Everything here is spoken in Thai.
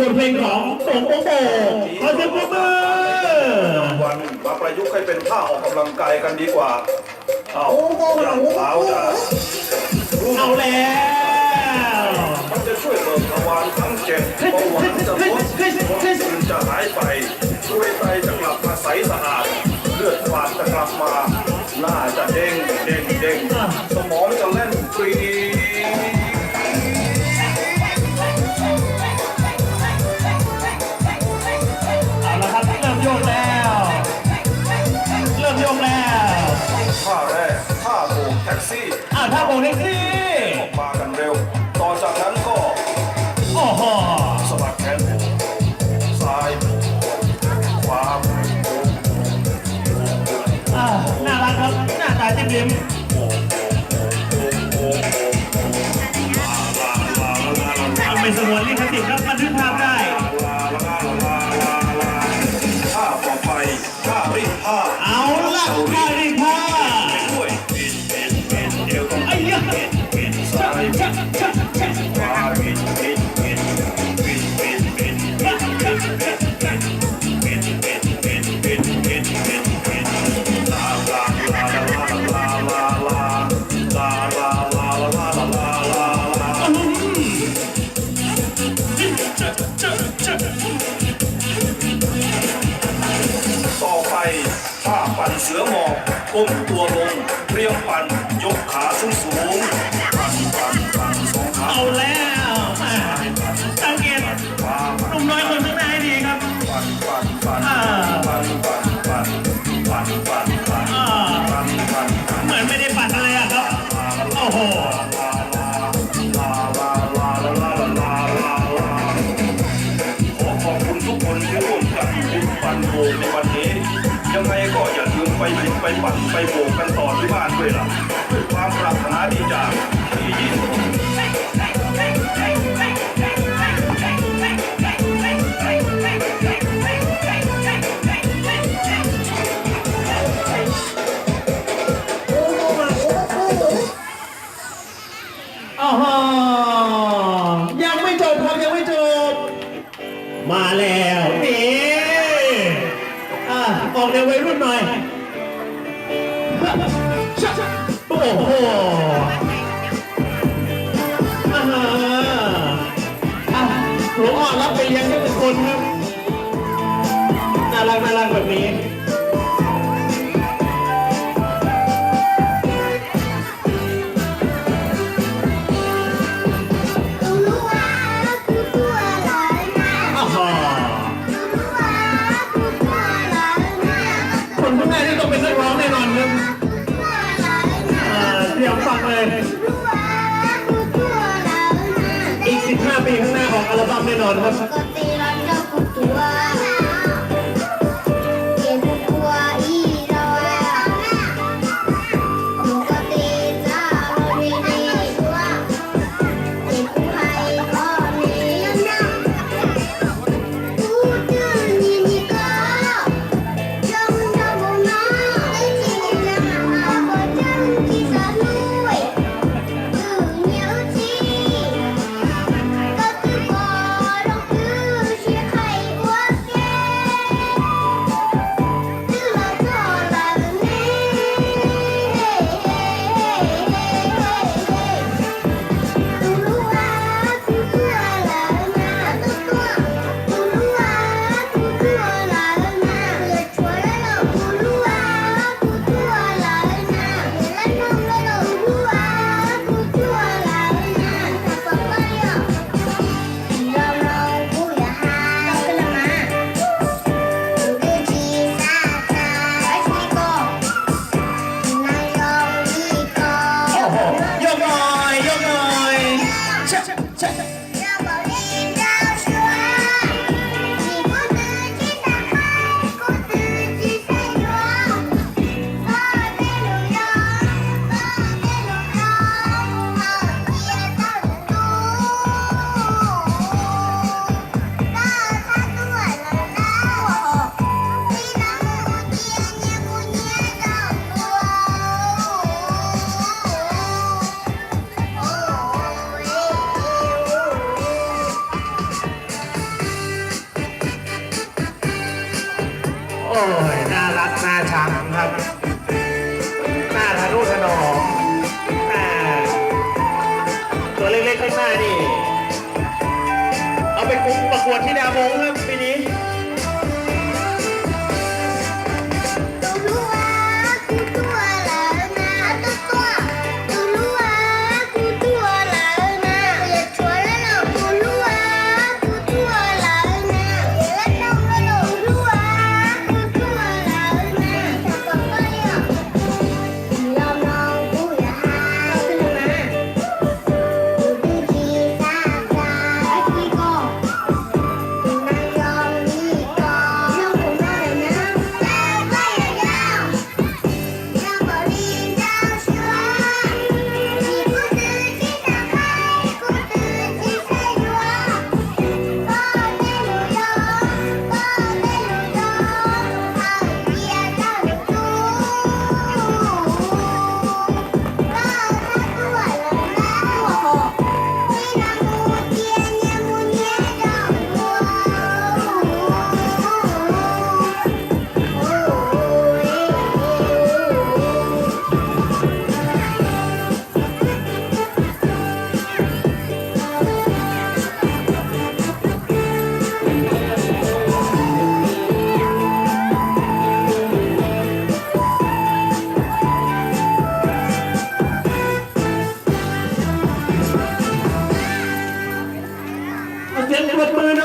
บทเพลงของโป่งโป่งขอเสียงปรบมือวันมาประยุกต์ให้เป็นท่าออกกำลังกายกันดีกว่าเอาอย่างเท้าจะเอาแล้วมันจะช่วยเบิกทวารทั้งเจ็ดเบาหวานจะลดความตื่นจะหายไปช่วยไตจะกลับมาใสสะอาดเลือดฝาดจะกลับมาหน้าจะเด้งเด้งเด้งสมองจะเล่นฟรีโยกแล้วเริ่มโยกแล้วท่าแรกท่าโบกแท็กซี่ท่าโบกแท็กซี่ออกมากันเร็วต่อจากนั้นก็โอ้โหสะบัดแขนโบกซ้ายขวาโบกน่ารักครับหน้าตาจิ้มลิ้มไม่สงวนลิขสิทธิ์ครับบันทึกภาพได้ท่ารีดผ้าเอาละท่ารีดผ้าด้วยเอวต้องไอ้ยักษ์ซ้ายขวาต่อไปท่าปั่นเสือหมอบก้มตัวลงเตรียมปั่นยกขาสูงปั่นสองขาเอาแล้วสังเกตหนุ่มน้อยคนข้างหน้าให้ดีครับเหมือนไม่ได้ปั่นอะไรอะครับโอ้โหขอบคุณทุกคนที่ร่วมกันปั่นโบกในวันนี้ยังไงก็อย่าลืมไปบิดไปปั่นไปโบกกันต่อที่บ้านด้วยล่ะด้วยความปรารถนาดีจากที่ยิ่งยังไม่จบครับยังไม่จบมาแล้วนี่ออกแนววัยรุ่นหน่อยโอ้โหหลวงอ่อนรับไปเลี้ยงทุกคนครับน่ารักแบบนี้คนข้างหน้านี่ต้องเป็นนักร้องแน่นอนครับเตรียมฟังเลยอีก15 ปีข้างหน้าออกอัลบั้มแน่นอนครับ วดธิดามงครับปีนี้ เอาเสียงปรบมือหน่อย